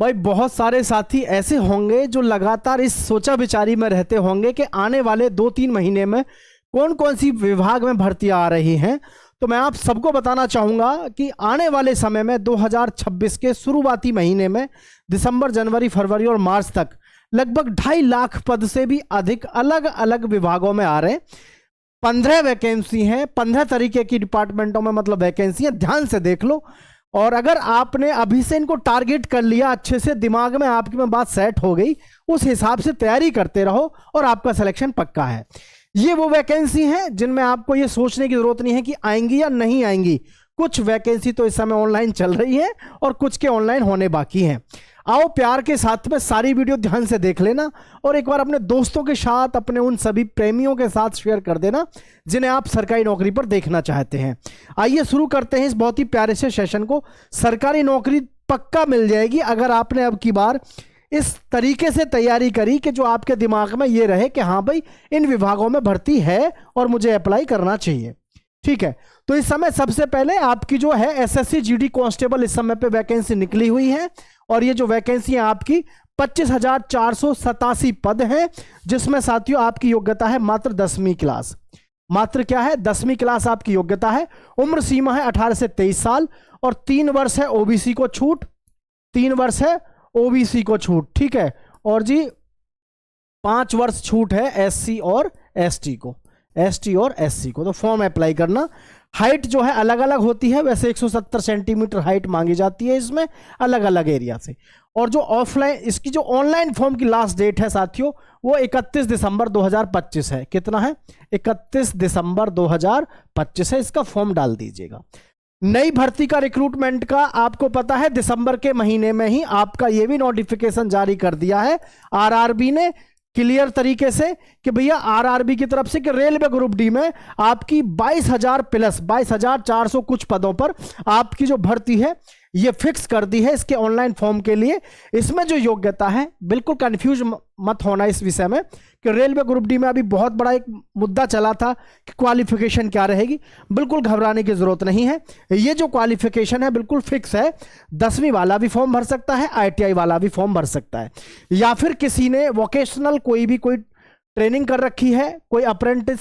भाई बहुत सारे साथी ऐसे होंगे जो लगातार इस सोचा विचारी में रहते होंगे कि आने वाले 2-3 महीने में कौन कौन सी विभाग में भर्तियां आ रही हैं। तो मैं आप सबको बताना चाहूँगा कि आने वाले समय में 2026 के शुरुआती महीने में दिसंबर, जनवरी, फरवरी और मार्च तक लगभग 2.5 लाख पद से भी अधिक अलग अलग विभागों में आ रहे हैं। 15 वैकेंसी हैं, 15 तरीके की डिपार्टमेंटों में मतलब वैकेंसी है। ध्यान से देख लो, और अगर आपने अभी से इनको टारगेट कर लिया, अच्छे से दिमाग में आपकी में बात सेट हो गई, उस हिसाब से तैयारी करते रहो और आपका सिलेक्शन पक्का है। ये वो वैकेंसी हैं जिनमें आपको ये सोचने की जरूरत नहीं है कि आएंगी या नहीं आएंगी। कुछ वैकेंसी तो इस समय ऑनलाइन चल रही है और कुछ के ऑनलाइन होने बाकी हैं। आओ प्यार के साथ में सारी वीडियो ध्यान से देख लेना और एक बार अपने दोस्तों के साथ, अपने उन सभी प्रेमियों के साथ शेयर कर देना जिन्हें आप सरकारी नौकरी पर देखना चाहते हैं। आइए शुरू करते हैं इस बहुत ही प्यारे से सेशन को। सरकारी नौकरी पक्का मिल जाएगी अगर आपने अब की बार इस तरीके से तैयारी करी कि जो आपके दिमाग में ये रहे कि हाँ भाई इन विभागों में भर्ती है और मुझे अप्लाई करना चाहिए। ठीक है, तो इस समय सबसे पहले आपकी जो है एसएससी जीडी कांस्टेबल इस समय पे वैकेंसी निकली हुई है और ये जो वैकेंसी है आपकी 25,487 पद हैं, जिसमें साथियों आपकी योग्यता है मात्र 10वीं क्लास। मात्र क्या है? 10वीं क्लास आपकी योग्यता है। उम्र सीमा है 18 से 23 साल और 3 वर्ष है ओबीसी को छूट, 3 वर्ष है ओबीसी को छूट। ठीक है, और जी 5 वर्ष छूट है एससी और एसटी को, एसटी और एससी को। तो फॉर्म अप्लाई करना। हाइट जो है अलग अलग होती है, वैसे 170 सेंटीमीटर हाइट मांगी जाती है इसमें अलग अलग एरिया से। और जो ऑफलाइन, इसकी जो ऑनलाइन फॉर्म की लास्ट डेट है साथियों वो 31 दिसंबर 2025 है। कितना है? 31 दिसंबर 2025 है। इसका फॉर्म डाल दीजिएगा। नई भर्ती का रिक्रूटमेंट का आपको पता है दिसंबर के महीने में ही आपका ये भी नोटिफिकेशन जारी कर दिया है आरआरबी ने क्लियर तरीके से कि भैया आरआरबी की तरफ से कि रेलवे ग्रुप डी में आपकी 22,000 प्लस 22,400 कुछ पदों पर आपकी जो भर्ती है ये फिक्स कर दी है इसके ऑनलाइन फॉर्म के लिए। इसमें जो योग्यता है, बिल्कुल कंफ्यूज मत होना इस विषय में कि रेलवे ग्रुप डी में अभी बहुत बड़ा एक मुद्दा चला था कि क्वालिफिकेशन क्या रहेगी। बिल्कुल घबराने की जरूरत नहीं है। ये जो क्वालिफिकेशन है बिल्कुल फिक्स है। 10वीं वाला भी फॉर्म भर सकता है, आईटीआई वाला भी फॉर्म भर सकता है, या फिर किसी ने वोकेशनल कोई ट्रेनिंग कर रखी है, कोई अप्रेंटिस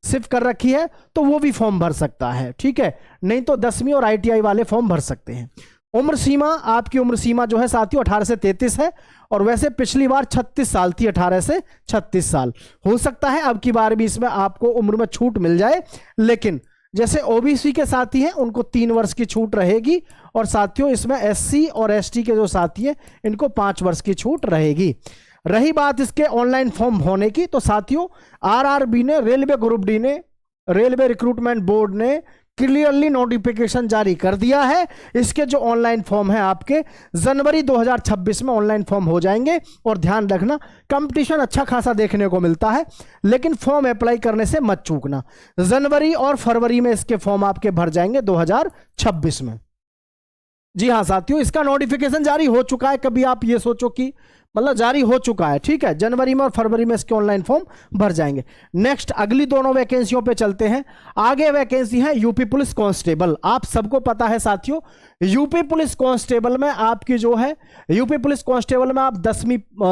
सिर्फ कर रखी है तो वो भी फॉर्म भर सकता है। ठीक है, नहीं तो 10वीं और आईटीआई वाले फॉर्म भर सकते हैं। उम्र सीमा, आपकी उम्र सीमा जो है साथियों 18 से 33 है और वैसे पिछली बार 36 साल थी, 18 से 36 साल। हो सकता है अब की बार भी इसमें आपको उम्र में छूट मिल जाए, लेकिन जैसे ओबीसी के साथी हैं उनको 3 वर्ष की छूट रहेगी और साथियों इसमें एससी और एसटी के जो साथी हैं इनको 5 वर्ष की छूट रहेगी। रही बात इसके ऑनलाइन फॉर्म होने की, तो साथियों आरआरबी ने, रेलवे ग्रुप डी ने, रेलवे रिक्रूटमेंट बोर्ड ने क्लियरली नोटिफिकेशन जारी कर दिया है। इसके जो ऑनलाइन फॉर्म है आपके जनवरी 2026 में ऑनलाइन फॉर्म हो जाएंगे। और ध्यान रखना कंपटीशन अच्छा खासा देखने को मिलता है, लेकिन फॉर्म अप्लाई करने से मत चूकना। जनवरी और फरवरी में इसके फॉर्म आपके भर जाएंगे 2026 में। जी हाँ साथियों, इसका नोटिफिकेशन जारी हो चुका है। कभी आप ये सोचो कि मतलब जारी हो चुका है। ठीक है, जनवरी में और फरवरी में इसके ऑनलाइन फॉर्म भर जाएंगे। नेक्स्ट अगली दोनों वैकेंसियों पे चलते हैं। आगे वैकेंसी है यूपी पुलिस कांस्टेबल। आप सबको पता है साथियों यूपी पुलिस कांस्टेबल में आपकी जो है, यूपी पुलिस कांस्टेबल में आप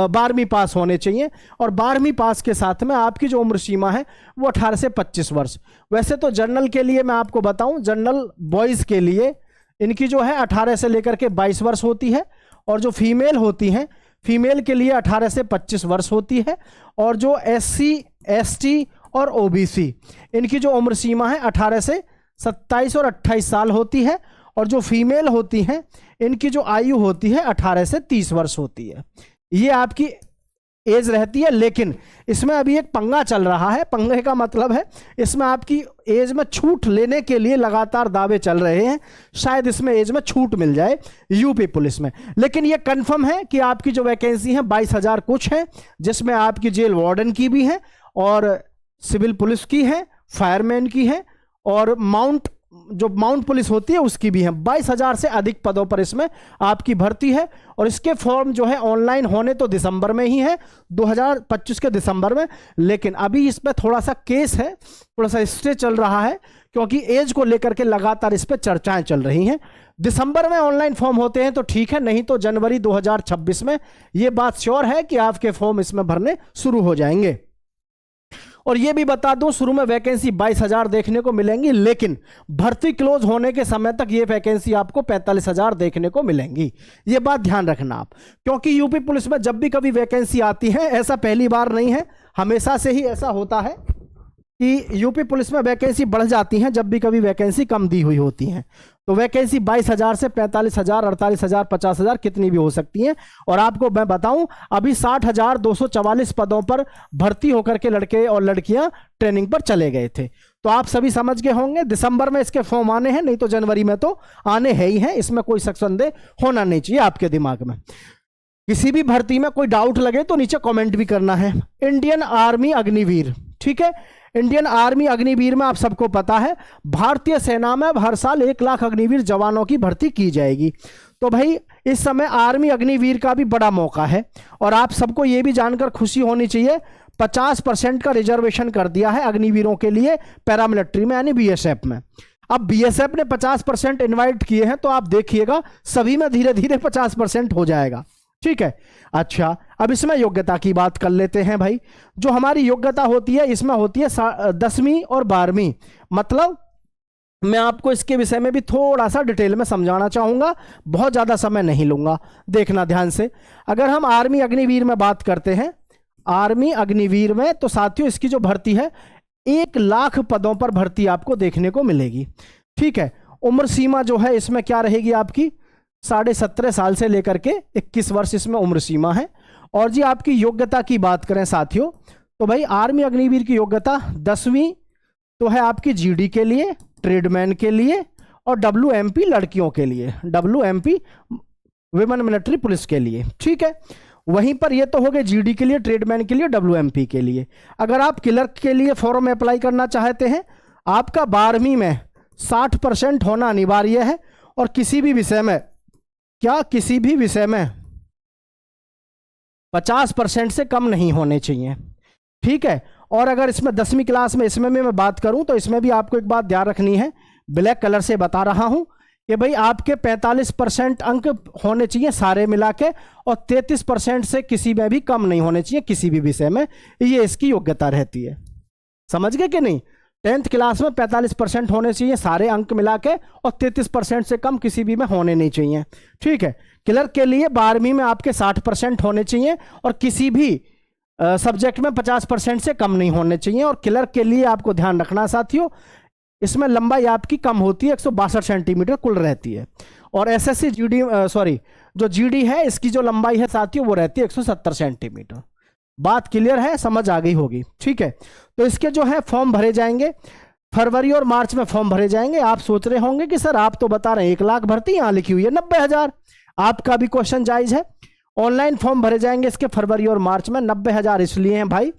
12वीं पास होने चाहिए और 12वीं पास के साथ में आपकी जो उम्र सीमा है वो 18 से 25 वर्ष। वैसे तो जनरल के लिए मैं आपको बताऊं, जनरल बॉयज के लिए इनकी जो है 18 से लेकर के 22 वर्ष होती है और जो फीमेल होती हैं, फीमेल के लिए 18 से 25 वर्ष होती है। और जो एससी, एसटी और ओबीसी इनकी जो उम्र सीमा है 18 से 27 और 28 साल होती है और जो फीमेल होती हैं इनकी जो आयु होती है 18 से 30 वर्ष होती है। ये आपकी एज रहती है, लेकिन इसमें अभी एक पंगा चल रहा है। पंगे का मतलब है इसमें आपकी एज में छूट लेने के लिए लगातार दावे चल रहे हैं, शायद इसमें एज में छूट मिल जाए यूपी पुलिस में। लेकिन ये कंफर्म है कि आपकी जो वैकेंसी है 22,000 कुछ है, जिसमें आपकी जेल वार्डन की भी है और सिविल पुलिस की है, फायरमैन की है और माउंट पुलिस होती है उसकी भी है। 22,000 से अधिक पदों पर इसमें आपकी भर्ती है और इसके फॉर्म जो है ऑनलाइन होने तो दिसंबर में ही है, 2025 के दिसंबर में। लेकिन अभी इसमें थोड़ा सा केस है, थोड़ा सा स्टे चल रहा है, क्योंकि एज को लेकर के लगातार इस पर चर्चाएं चल रही हैं। दिसंबर में ऑनलाइन फॉर्म होते हैं तो ठीक है, नहीं तो जनवरी 2026 में ये बात श्योर है कि आपके फॉर्म इसमें भरने शुरू हो जाएंगे। और ये भी बता दूं, शुरू में वैकेंसी 22,000 देखने को मिलेंगी, लेकिन भर्ती क्लोज होने के समय तक ये वैकेंसी आपको 45,000 देखने को मिलेंगी। ये बात ध्यान रखना आप, क्योंकि यूपी पुलिस में जब भी कभी वैकेंसी आती है, ऐसा पहली बार नहीं है, हमेशा से ही ऐसा होता है कि यूपी पुलिस में वैकेंसी बढ़ जाती हैं जब भी कभी वैकेंसी कम दी हुई होती हैं। तो वैकेंसी 22,000 से 45,000, 48,000, 50,000 कितनी भी हो सकती हैं। और आपको मैं बताऊं, अभी 60,244 पदों पर भर्ती होकर के लड़के और लड़कियां ट्रेनिंग पर चले गए थे। तो आप सभी समझ गए होंगे, दिसंबर में इसके फॉर्म आने हैं, नहीं तो जनवरी में तो आने हैं ही हैं, इसमें कोई शक संदेह होना नहीं चाहिए आपके दिमाग में। किसी भी भर्ती में कोई डाउट लगे तो नीचे कमेंट भी करना है। इंडियन आर्मी अग्निवीर, ठीक है, इंडियन आर्मी अग्निवीर में आप सबको पता है, भारतीय सेना में हर साल 1 लाख अग्निवीर जवानों की भर्ती की जाएगी। तो भाई इस समय आर्मी अग्निवीर का भी बड़ा मौका है। और आप सबको ये भी जानकर खुशी होनी चाहिए, 50% का रिजर्वेशन कर दिया है अग्निवीरों के लिए पैरामिलिट्री में, यानी बीएसएफ में। अब बीएसएफ ने 50% इन्वाइट किए हैं, तो आप देखिएगा सभी में धीरे धीरे 50% हो जाएगा, ठीक है। अच्छा, अब इसमें योग्यता की बात कर लेते हैं भाई। जो हमारी योग्यता होती है, इसमें होती है 10वीं और 12वीं। मतलब मैं आपको इसके विषय में भी थोड़ा सा डिटेल में समझाना चाहूंगा, बहुत ज़्यादा समय नहीं लूंगा, देखना ध्यान से। अगर हम आर्मी अग्निवीर में बात करते हैं, आर्मी अग्निवीर में, तो साथियों इसकी जो भर्ती है 1 लाख पदों पर भर्ती आपको देखने को मिलेगी, ठीक है। उम्र सीमा जो है इसमें क्या रहेगी आपकी, 17.5 साल से लेकर के 21 वर्ष इसमें उम्र सीमा है। और जी आपकी योग्यता की बात करें साथियों, तो भाई आर्मी अग्निवीर की योग्यता 10वीं तो है आपकी जीडी के लिए, ट्रेडमैन के लिए, और WMP लड़कियों के लिए, WMP विमेन मिलिट्री पुलिस के लिए, ठीक है। वहीं पर ये तो हो गए जीडी के लिए, ट्रेडमैन के लिए, WMP के लिए। अगर आप क्लर्क के लिए फॉर्म अप्लाई करना चाहते हैं, आपका 12वीं में 60% होना अनिवार्य है, और किसी भी विषय में, क्या किसी भी विषय में 50% से कम नहीं होने चाहिए, ठीक है। और अगर इसमें 10वीं क्लास में, इसमें भी मैं बात करूं तो इसमें भी आपको एक बात ध्यान रखनी है, ब्लैक कलर से बता रहा हूं कि भाई आपके 45% अंक होने चाहिए सारे मिला के, और 33% से किसी में भी कम नहीं होने चाहिए किसी भी विषय में, ये इसकी योग्यता रहती है। समझ गए कि नहीं? 10th क्लास में 45% होने चाहिए सारे अंक मिला के, और 33% से कम किसी भी में होने नहीं चाहिए, ठीक है। क्लर्क के लिए 12वीं में आपके 60% होने चाहिए, और किसी भी सब्जेक्ट में 50% से कम नहीं होने चाहिए। और क्लर्क के लिए आपको ध्यान रखना साथियों, इसमें लंबाई आपकी कम होती है, 162 सेंटीमीटर कुल रहती है। और एसएससी जीडी जो जीडी है इसकी जो लंबाई है साथियों वो रहती है 170 सेंटीमीटर। बात क्लियर है, समझ आ गई होगी, ठीक है। तो इसके जो है फॉर्म भरे जाएंगे फरवरी और मार्च में, फॉर्म भरे जाएंगे। आप सोच रहे होंगे कि सर आप तो बता रहे हैं 1 लाख भर्ती, यहाँ लिखी हुई है 90,000। आपका भी क्वेश्चन जायज है। ऑनलाइन फॉर्म भरे जाएंगे इसके फरवरी और मार्च में। 90,000 इसलिए हैं भाई,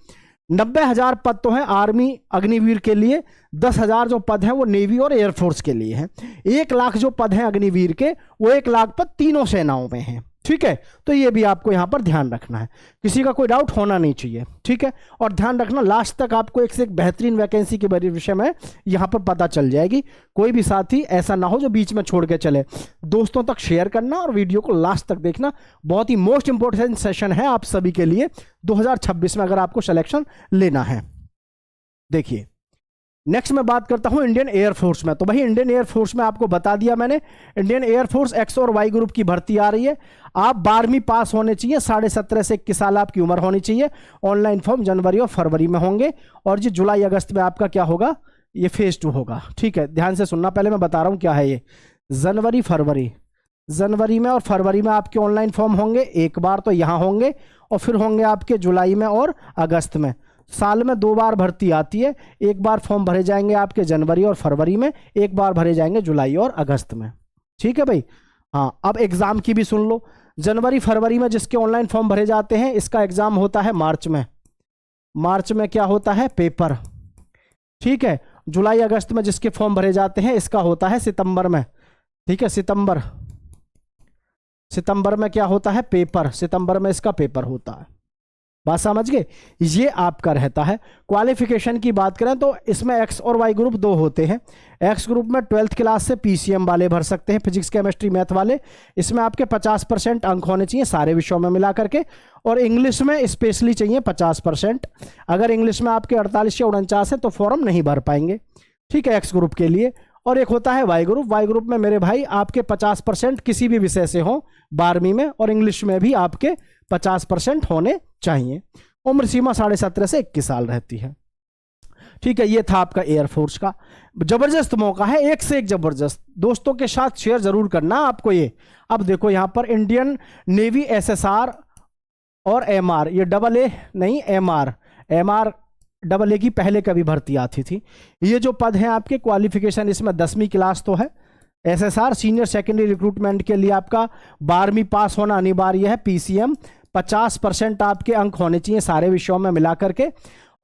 90,000 पद तो हैं आर्मी अग्निवीर के लिए, 10,000 जो पद हैं वो नेवी और एयरफोर्स के लिए हैं। 1 लाख जो पद हैं अग्निवीर के, वो 1 लाख पद तीनों सेनाओं में हैं, ठीक है। तो ये भी आपको यहां पर ध्यान रखना है, किसी का कोई डाउट होना नहीं चाहिए, ठीक है। और ध्यान रखना लास्ट तक आपको एक से एक बेहतरीन वैकेंसी के विषय में यहां पर पता चल जाएगी। कोई भी साथी ऐसा ना हो जो बीच में छोड़ के चले। दोस्तों तक शेयर करना और वीडियो को लास्ट तक देखना, बहुत ही मोस्ट इंपोर्टेंट सेशन है आप सभी के लिए 2026 में, अगर आपको सिलेक्शन लेना है। देखिए नेक्स्ट मैं बात करता हूं इंडियन एयरफोर्स में। तो भाई इंडियन एयरफोर्स में आपको बता दिया मैंने, इंडियन एयरफोर्स एक्स और वाई ग्रुप की भर्ती आ रही है। आप 12वीं पास होने चाहिए, 17.5 से 21 साल आपकी उम्र होनी चाहिए। ऑनलाइन फॉर्म जनवरी और फरवरी में होंगे, और जी जुलाई अगस्त में आपका क्या होगा, ये फेज 2 होगा, ठीक है। ध्यान से सुनना, पहले मैं बता रहा हूँ क्या है ये। जनवरी में और फरवरी में आपके ऑनलाइन फॉर्म होंगे, एक बार तो यहाँ होंगे और फिर होंगे आपके जुलाई में और अगस्त में। साल में 2 बार भर्ती आती है, एक बार फॉर्म भरे जाएंगे आपके जनवरी और फरवरी में, एक बार भरे जाएंगे जुलाई और अगस्त में, ठीक है भाई। हाँ, अब एग्जाम की भी सुन लो। जनवरी फरवरी में जिसके ऑनलाइन फॉर्म भरे जाते हैं, इसका एग्जाम होता है मार्च में। मार्च में क्या होता है, पेपर, ठीक है। जुलाई अगस्त में जिसके फॉर्म भरे जाते हैं, इसका होता है सितंबर में, ठीक है। सितंबर में क्या होता है, पेपर, सितंबर में इसका पेपर होता है, बात समझ गए, ये आपका रहता है। क्वालिफिकेशन की बात करें तो इसमें एक्स और वाई ग्रुप दो होते हैं। एक्स ग्रुप में 12th क्लास से पीसीएम वाले भर सकते हैं, फिजिक्स केमिस्ट्री मैथ वाले। इसमें आपके 50% अंक होने चाहिए सारे विषयों में मिला करके, और इंग्लिश में स्पेशली चाहिए 50%। अगर इंग्लिश में आपके 48 या 49 है तो फॉर्म नहीं भर पाएंगे, ठीक है, एक्स ग्रुप के लिए। और एक होता है वाई ग्रुप। वाई ग्रुप में मेरे भाई आपके 50% किसी भी विषय से हो 12वीं में, और इंग्लिश में भी आपके 50% होने चाहिए। उम्र सीमा 17.5 से 21 साल रहती है, ठीक है। ये था आपका एयरफोर्स का। जबरदस्त मौका है, एक से एक जबरदस्त। दोस्तों के साथ शेयर जरूर करना आपको ये। अब देखो यहां पर इंडियन नेवी एसएसआर और एमआर, ये डबल ए नहीं एमआर, एमआर डबल ए की पहले कभी भर्ती आती थी। ये जो पद हैं आपके, क्वालिफिकेशन इसमें 10वीं क्लास तो है। एसएसआर सीनियर सेकेंडरी रिक्रूटमेंट के लिए आपका 12वीं पास होना अनिवार्य है। पीसीएम 50% आपके अंक होने चाहिए सारे विषयों में मिला करके।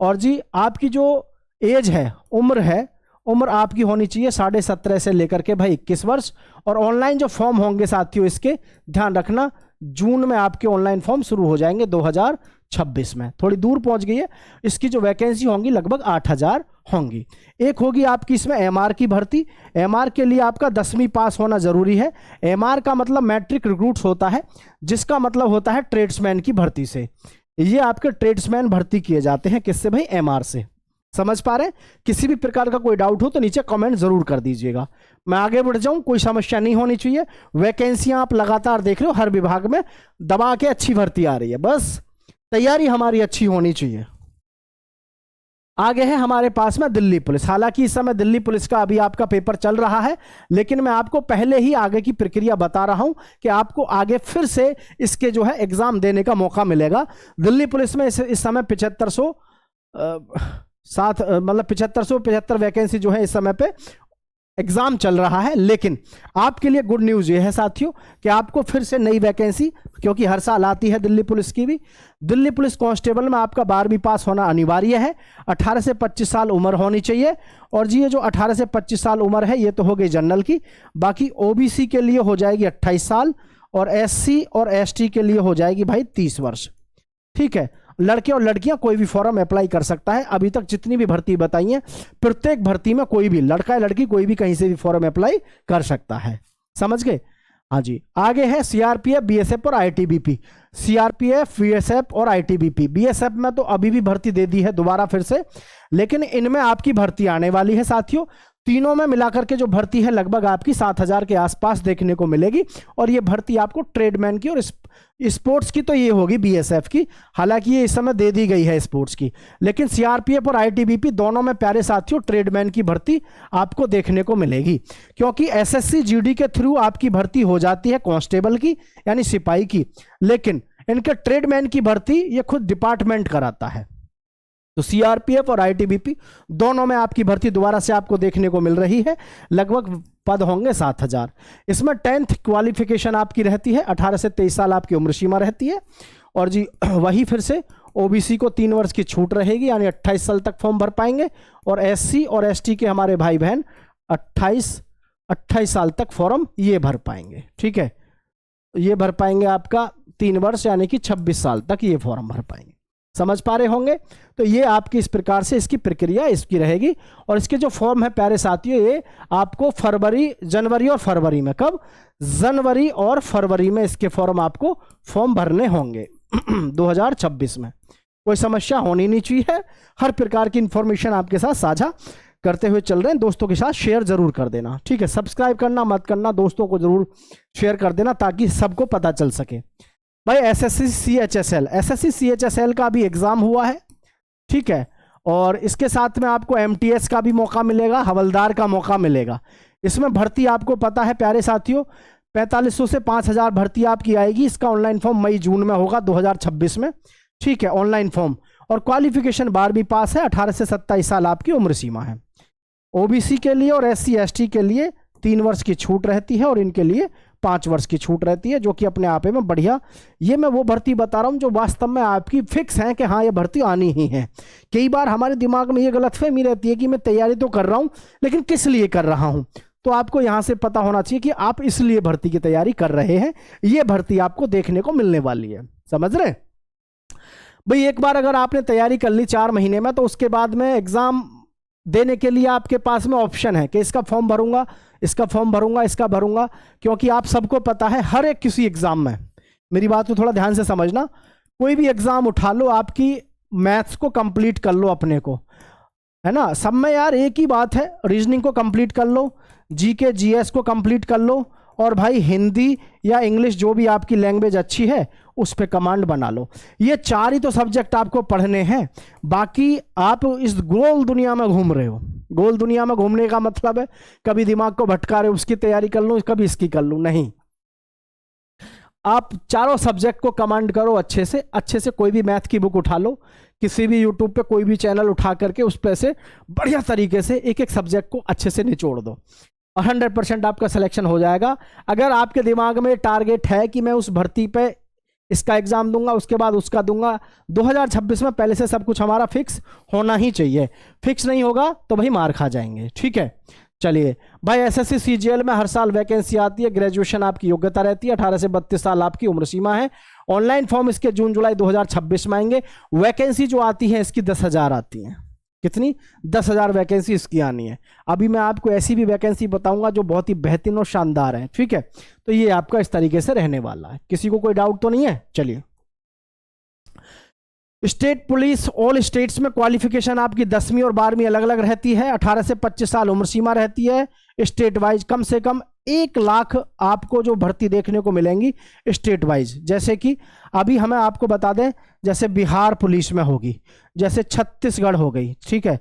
और जी आपकी जो एज है, उम्र है, उम्र आपकी होनी चाहिए 17.5 से लेकर के भाई 21 वर्ष। और ऑनलाइन जो फॉर्म होंगे साथियों, इसके ध्यान रखना, जून में आपके ऑनलाइन फॉर्म शुरू हो जाएंगे 2026 में। थोड़ी दूर पहुंच गई है। इसकी जो वैकेंसी होंगी लगभग 8000 होंगी। एक होगी आपकी इसमें एमआर की भर्ती। एमआर के लिए आपका 10वीं पास होना जरूरी है। एमआर का मतलब मैट्रिक रिक्रूट्स होता है, जिसका मतलब होता है ट्रेड्समैन की भर्ती से। ये आपके ट्रेड्समैन भर्ती किए जाते हैं किससे भाई? एमआर से। समझ पा रहे हैं? किसी भी प्रकार का कोई डाउट हो तो नीचे कमेंट जरूर कर दीजिएगा। मैं आगे बढ़ जाऊं, कोई समस्या नहीं होनी चाहिए। वैकेंसियां आप लगातार देख रहे हो, हर विभाग में दबा के अच्छी भर्ती आ रही है, बस तैयारी हमारी अच्छी होनी चाहिए। आगे है हमारे पास में दिल्ली पुलिस। हालांकि इस समय दिल्ली पुलिस का अभी आपका पेपर चल रहा है, लेकिन मैं आपको पहले ही आगे की प्रक्रिया बता रहा हूं कि आपको आगे फिर से इसके जो है एग्जाम देने का मौका मिलेगा। दिल्ली पुलिस में इस समय 7575 वैकेंसी जो है इस समय पे एग्जाम चल रहा है। लेकिन आपके लिए गुड न्यूज ये है साथियों कि आपको फिर से नई वैकेंसी, क्योंकि हर साल आती है दिल्ली पुलिस की भी। दिल्ली पुलिस कांस्टेबल में आपका 12वीं पास होना अनिवार्य है। 18 से 25 साल उम्र होनी चाहिए। और जी ये जो 18 से 25 साल उम्र है ये तो हो गई जनरल की। बाकी ओबीसी के लिए हो जाएगी 28 साल, और एससी और एसटी के लिए हो जाएगी भाई 30 वर्ष, ठीक है। लड़के और लड़कियां कोई भी फॉर्म अप्लाई कर सकता है। अभी तक जितनी भी भर्ती बताई है, प्रत्येक भर्ती में कोई भी लड़का या लड़की कोई भी कहीं से भी फॉर्म अप्लाई कर सकता है। समझ गए? हाँ जी। आगे है सीआरपीएफ, बीएसएफ और आईटीबीपी। सीआरपीएफ, बीएसएफ और आईटीबीपी। बीएसएफ में तो अभी भी भर्ती दे दी है दोबारा फिर से, लेकिन इनमें आपकी भर्ती आने वाली है साथियों। तीनों में मिलाकर के जो भर्ती है लगभग आपकी 7000 के आसपास देखने को मिलेगी। और ये भर्ती आपको ट्रेडमैन की और स्पोर्ट्स की तो ये होगी बीएसएफ की। हालांकि ये इस समय दे दी गई है स्पोर्ट्स की, लेकिन सीआरपीएफ और आईटीबीपी दोनों में प्यारे साथियों ट्रेडमैन की भर्ती आपको देखने को मिलेगी। क्योंकि एसएससी जीडी के थ्रू आपकी भर्ती हो जाती है कांस्टेबल की यानी सिपाही की, लेकिन इनके ट्रेडमैन की भर्ती ये खुद डिपार्टमेंट कराता है। तो सीआरपीएफ और आईटीबीपी दोनों में आपकी भर्ती दोबारा से आपको देखने को मिल रही है। लगभग पद होंगे 7000। इसमें 10th क्वालिफिकेशन आपकी रहती है। 18 से 23 साल आपकी उम्र सीमा रहती है। और जी वही फिर से ओबीसी को 3 वर्ष की छूट रहेगी, यानी 28 साल तक फॉर्म भर पाएंगे। और एससी और एसटी के हमारे भाई बहन 28 साल तक फॉर्म ये भर पाएंगे, ठीक है। ये भर पाएंगे आपका 3 वर्ष, यानी कि 26 साल तक ये फॉर्म भर पाएंगे। समझ पा रहे होंगे? तो ये आपकी इस प्रकार से इसकी प्रक्रिया इसकी रहेगी। और इसके जो फॉर्म है प्यारे साथियों, ये आपको जनवरी और फरवरी में, कब? जनवरी और फरवरी में इसके फॉर्म आपको फॉर्म भरने होंगे 2026 में। कोई समस्या होनी नहीं चाहिए। हर प्रकार की इंफॉर्मेशन आपके साथ साझा करते हुए चल रहे हैं। दोस्तों के साथ शेयर जरूर कर देना, ठीक है। सब्सक्राइब करना मत करना, दोस्तों को जरूर शेयर कर देना ताकि सबको पता चल सके। भाई एसएससी सीएचएसएल का भी एग्जाम हुआ है, ठीक है। और इसके साथ में आपको एमटीएस का भी मौका मिलेगा, हवलदार का मौका मिलेगा। इसमें भर्ती आपको पता है प्यारे साथियों 4500 से 5000 भर्ती आपकी आएगी। इसका ऑनलाइन फॉर्म मई जून में होगा 2026 में, ठीक है, ऑनलाइन फॉर्म। और क्वालिफिकेशन 12वीं पास है। 18 से 27 साल आपकी उम्र सीमा है। ओबीसी के लिए और एससी एसटी के लिए 3 वर्ष की छूट रहती है, और इनके लिए 5 वर्ष की छूट रहती है, जो कि अपने आप में बढ़िया। ये मैं वो भर्ती बता रहा हूं जो वास्तव में आपकी फिक्स है कि हाँ ये भर्ती आनी ही है। कई बार हमारे दिमाग में ये गलतफहमी रहती है कि मैं तैयारी तो कर रहा हूं, लेकिन किस लिए कर रहा हूं। तो आपको यहां से पता होना चाहिए कि आप इसलिए भर्ती की तैयारी कर रहे हैं। ये भर्ती आपको देखने को मिलने वाली है। समझ रहे? भाई एक बार अगर आपने तैयारी कर ली 4 महीने में, तो उसके बाद में एग्जाम देने के लिए आपके पास में ऑप्शन है कि इसका फॉर्म भरूंगा, इसका फॉर्म भरूंगा, इसका भरूंगा। क्योंकि आप सबको पता है हर एक किसी एग्जाम में, मेरी बात को थोड़ा ध्यान से समझना, कोई भी एग्जाम उठा लो, आपकी मैथ्स को कंप्लीट कर लो अपने को, है ना। सब में यार एक ही बात है, रीजनिंग को कंप्लीट कर लो, जीके जीएस को कंप्लीट कर लो, और भाई हिंदी या इंग्लिश जो भी आपकी लैंग्वेज अच्छी है उस पे कमांड बना लो। ये 4 ही तो सब्जेक्ट आपको पढ़ने हैं। बाकी आप इस गोल दुनिया में घूम रहे हो। गोल दुनिया में घूमने का मतलब है कभी दिमाग को भटका रहे हो, उसकी तैयारी कर लूं, कभी इसकी कर लूं, नहीं। आप चारों सब्जेक्ट को कमांड करो अच्छे से। कोई भी मैथ की बुक उठा लो, किसी भी यूट्यूब पे कोई भी चैनल उठा करके उस पे से बढ़िया तरीके से एक एक सब्जेक्ट को अच्छे से निचोड़ दो, और 100% आपका सिलेक्शन हो जाएगा। अगर आपके दिमाग में टारगेट है कि मैं उस भर्ती पे इसका एग्जाम दूंगा, उसके बाद उसका दूंगा, 2026 में पहले से सब कुछ हमारा फिक्स होना ही चाहिए। फिक्स नहीं होगा तो भाई मार खा जाएंगे, ठीक है। चलिए भाई, एसएससी सीजीएल में हर साल वैकेंसी आती है। ग्रेजुएशन आपकी योग्यता रहती है, 18 से 32 साल आपकी उम्र सीमा है। ऑनलाइन फॉर्म इसके जून जुलाई 2026 में आएंगे। वैकेंसी जो आती है इसकी 10,000 आती है। कितनी? 10,000 वैकेंसी इसकी आनी है। अभी मैं आपको ऐसी भी वैकेंसी बताऊंगा जो बहुत ही बेहतरीन और शानदार है, ठीक है। तो ये आपका इस तरीके से रहने वाला है। किसी को कोई डाउट तो नहीं है? चलिए, स्टेट पुलिस ऑल स्टेट्स में क्वालिफिकेशन आपकी 10वीं और 12वीं अलग अलग रहती है। 18 से 25 साल उम्र सीमा रहती है। स्टेट वाइज कम से कम 1 लाख आपको जो भर्ती देखने को मिलेंगी स्टेट वाइज। जैसे कि अभी हमें आपको बता दें, जैसे बिहार पुलिस में होगी, जैसे छत्तीसगढ़ हो गई, ठीक है,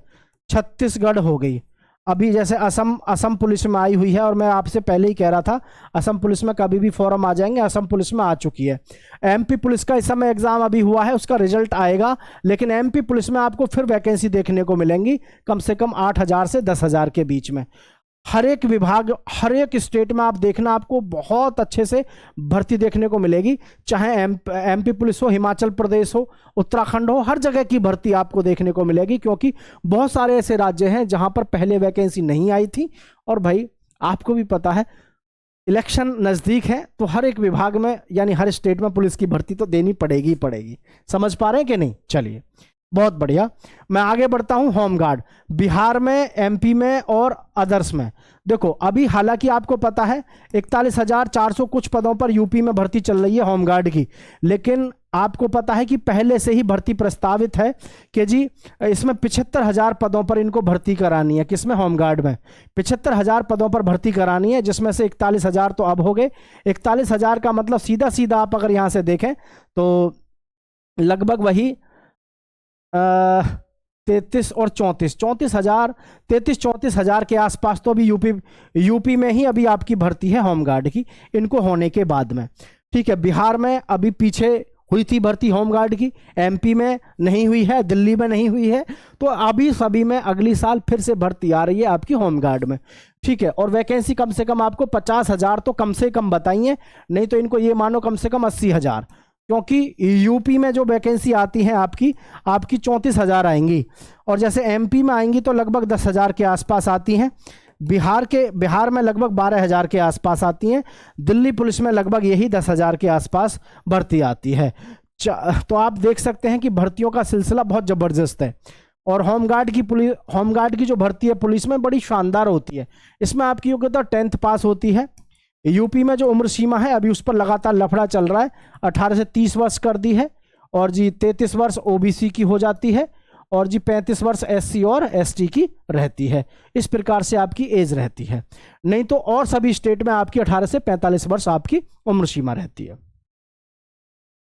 छत्तीसगढ़ हो गई। अभी जैसे असम पुलिस में आई हुई है, और मैं आपसे पहले ही कह रहा था असम पुलिस में कभी भी फॉर्म आ जाएंगे। असम पुलिस में आ चुकी है। एमपी पुलिस का इस समय एग्जाम अभी हुआ है, उसका रिजल्ट आएगा। लेकिन एमपी पुलिस में आपको फिर वैकेंसी देखने को मिलेंगी कम से कम 8,000 से 10,000 के बीच में। हर एक विभाग, हर एक स्टेट में आप देखना, आपको बहुत अच्छे से भर्ती देखने को मिलेगी। चाहे एमपी पुलिस हो, हिमाचल प्रदेश हो, उत्तराखंड हो, हर जगह की भर्ती आपको देखने को मिलेगी। क्योंकि बहुत सारे ऐसे राज्य हैं जहां पर पहले वैकेंसी नहीं आई थी। और भाई आपको भी पता है इलेक्शन नज़दीक है, तो हर एक विभाग में यानी हर स्टेट में पुलिस की भर्ती तो देनी पड़ेगी ही पड़ेगी। समझ पा रहे हैं कि नहीं? चलिए, बहुत बढ़िया। मैं आगे बढ़ता हूं। होमगार्ड बिहार में, एमपी में और अदर्स में। देखो अभी हालांकि आपको पता है 41,400 कुछ पदों पर यूपी में भर्ती चल रही है होमगार्ड की। लेकिन आपको पता है कि पहले से ही भर्ती प्रस्तावित है कि जी इसमें 75,000 पदों पर इनको भर्ती करानी है। किसमें? होमगार्ड में 75,000 पदों पर भर्ती करानी है, जिसमें से 41,000 तो अब हो गए। 41,000 का मतलब सीधा सीधा आप अगर यहां से देखें तो लगभग वही 33 और 34, 34,000 के आसपास तो अभी यूपी में ही अभी आपकी भर्ती है होमगार्ड की, इनको होने के बाद में, ठीक है। बिहार में अभी पीछे हुई थी भर्ती होमगार्ड की, एमपी में नहीं हुई है, दिल्ली में नहीं हुई है। तो अभी सभी में अगली साल फिर से भर्ती आ रही है आपकी होमगार्ड में, ठीक है। और वैकेंसी कम से कम आपको 50,000 तो कम से कम बताइए, नहीं तो इनको ये मानो कम से कम 80,000। क्योंकि यूपी में जो वैकेंसी आती है आपकी 34,000 आएंगी, और जैसे एमपी में आएंगी तो लगभग 10,000 के आसपास आती हैं। बिहार में लगभग 12,000 के आसपास आती हैं। दिल्ली पुलिस में लगभग यही 10,000 के आसपास भर्ती आती है। तो आप देख सकते हैं कि भर्तियों का सिलसिला बहुत ज़बरदस्त है। और होमगार्ड की जो भर्ती है पुलिस में बड़ी शानदार होती है। इसमें आपकी योग्यता 10th पास होती है। यूपी में जो उम्र सीमा है अभी उस पर लगातार लफड़ा चल रहा है, 18 से 30 वर्ष कर दी है, और जी 33 वर्ष ओबीसी की हो जाती है, और जी 35 वर्ष एससी और एसटी की रहती है। इस प्रकार से आपकी एज रहती है। नहीं तो और सभी स्टेट में आपकी 18 से 45 वर्ष आपकी उम्र सीमा रहती है।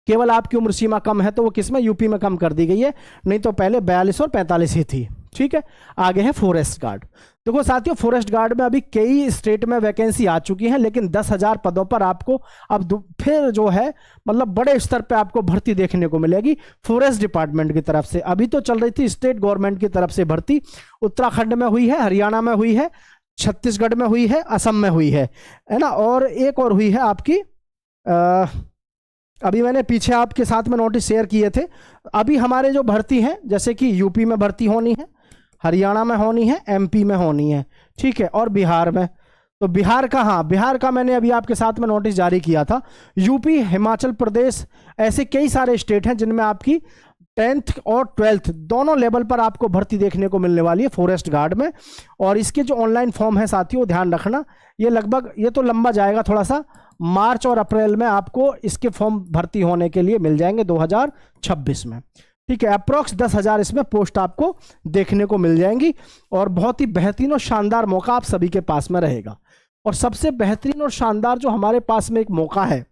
केवल आपकी उम्र सीमा कम है तो वो किसमें? यूपी में कम कर दी गई है, नहीं तो पहले 42 और 45 ही थी, ठीक है। आगे है फॉरेस्ट गार्ड। देखो साथियों, फॉरेस्ट गार्ड में अभी कई स्टेट में वैकेंसी आ चुकी है, लेकिन 10,000 पदों पर आपको अब फिर जो है मतलब बड़े स्तर पे आपको भर्ती देखने को मिलेगी फॉरेस्ट डिपार्टमेंट की तरफ से। अभी तो चल रही थी स्टेट गवर्नमेंट की तरफ से भर्ती, उत्तराखंड में हुई है, हरियाणा में हुई है, छत्तीसगढ़ में हुई है, असम में हुई है ना, और एक और हुई है आपकी अभी मैंने पीछे आपके साथ में नोटिस शेयर किए थे। अभी हमारे जो भर्ती हैं, जैसे कि यूपी में भर्ती होनी है, हरियाणा में होनी है, एमपी में होनी है, ठीक है, और बिहार में। तो बिहार का, हाँ बिहार का मैंने अभी आपके साथ में नोटिस जारी किया था। यूपी, हिमाचल प्रदेश, ऐसे कई सारे स्टेट हैं जिनमें आपकी 10th और 12th दोनों लेवल पर आपको भर्ती देखने को मिलने वाली है फॉरेस्ट गार्ड में। और इसके जो ऑनलाइन फॉर्म है साथियों, ध्यान रखना, ये लगभग, ये तो लंबा जाएगा थोड़ा सा, मार्च और अप्रैल में आपको इसके फॉर्म भर्ती होने के लिए मिल जाएंगे 2026 में। ठीक है, अप्रोक्स 10,000 इसमें पोस्ट आपको देखने को मिल जाएंगी और बहुत ही बेहतरीन और शानदार मौका आप सभी के पास में रहेगा। और सबसे बेहतरीन और शानदार जो हमारे पास में एक मौका है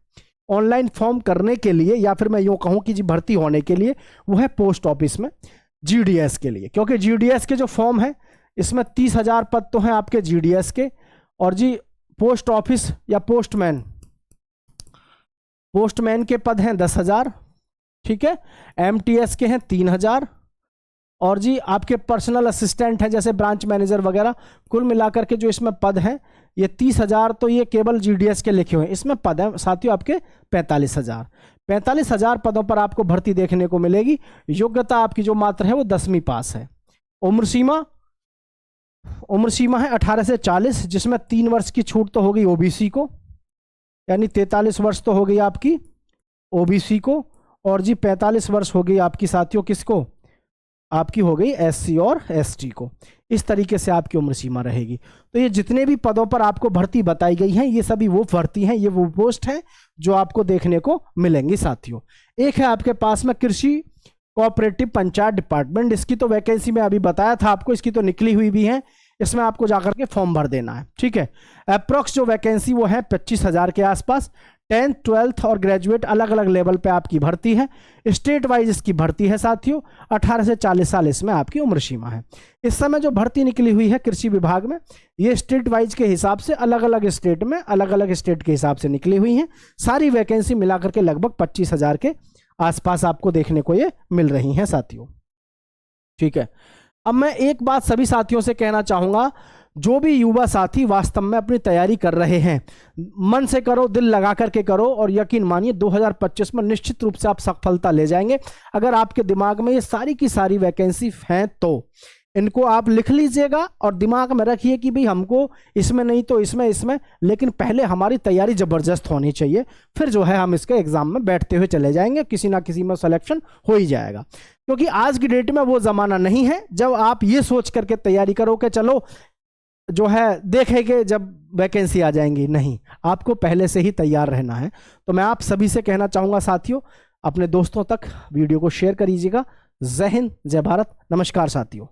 ऑनलाइन फॉर्म करने के लिए, या फिर मैं यूँ कहूँ कि जी भर्ती होने के लिए, वो है पोस्ट ऑफिस में जीडीएस के लिए। क्योंकि जीडीएस के जो फॉर्म है इसमें 30,000 पद तो हैं आपके जीडीएस के, और जी पोस्ट ऑफिस या पोस्टमैन के पद हैं 10,000। ठीक है, एमटीएस के हैं 3,000, और जी आपके पर्सनल असिस्टेंट हैं जैसे ब्रांच मैनेजर वगैरह, कुल मिलाकर के जो इसमें पद हैं ये 30,000, तो ये केवल जीडीएस के लिखे हुए हैं। इसमें पद हैं साथियों आपके 45,000 पदों पर आपको भर्ती देखने को मिलेगी। योग्यता आपकी जो मात्र है वो 10वीं पास है। उम्र सीमा है 18 से 40, जिसमें 3 वर्ष की छूट तो होगी ओबीसी को, यानी 43 वर्ष तो हो गई आपकी ओबीसी को, और जी 45 वर्ष हो गई आपकी साथियों किसको, आपकी हो गई एससी और एसटी को। इस तरीके से आपकी उम्र सीमा रहेगी। तो ये जितने भी पदों पर आपको भर्ती बताई गई हैं ये सभी वो भर्ती हैं, ये वो पोस्ट हैं जो आपको देखने को मिलेंगी साथियों। एक है आपके पास में कृषि कोऑपरेटिव पंचायत डिपार्टमेंट, इसकी तो वैकेंसी में अभी बताया था आपको, इसकी तो निकली हुई भी है, इसमें आपको जाकर के फॉर्म भर देना है। ठीक है, अप्रोक्स जो वैकेंसी वो है 25,000 के आसपास। 10th 12th और ग्रेजुएट अलग अलग लेवल पे आपकी भर्ती है। स्टेट वाइज इसकी भर्ती है साथियों, 18 से 40 साल इसमें आपकी उम्र सीमा है। इस समय जो भर्ती निकली हुई है कृषि विभाग में, ये स्टेट वाइज के हिसाब से अलग अलग स्टेट में अलग अलग स्टेट के हिसाब से निकली हुई हैं। सारी वैकेंसी मिलाकर के लगभग 25,000 के आसपास आपको देखने को ये मिल रही हैं साथियों। ठीक है, अब मैं एक बात सभी साथियों से कहना चाहूंगा, जो भी युवा साथी वास्तव में अपनी तैयारी कर रहे हैं, मन से करो, दिल लगा करके करो, और यकीन मानिए 2025 में निश्चित रूप से आप सफलता ले जाएंगे। अगर आपके दिमाग में ये सारी की सारी वैकेंसी हैं तो इनको आप लिख लीजिएगा और दिमाग में रखिए कि भाई हमको इसमें नहीं तो इसमें, लेकिन पहले हमारी तैयारी जबरदस्त होनी चाहिए, फिर जो है हम इसके एग्जाम में बैठते हुए चले जाएंगे, किसी ना किसी में सिलेक्शन हो ही जाएगा। क्योंकि आज की डेट में वो जमाना नहीं है जब आप ये सोच करके तैयारी करो कि चलो जो है देखेंगे जब वैकेंसी आ जाएंगी, नहीं, आपको पहले से ही तैयार रहना है। तो मैं आप सभी से कहना चाहूंगा साथियों, अपने दोस्तों तक वीडियो को शेयर करीजिएगा। जय हिंद, जय भारत, नमस्कार साथियों।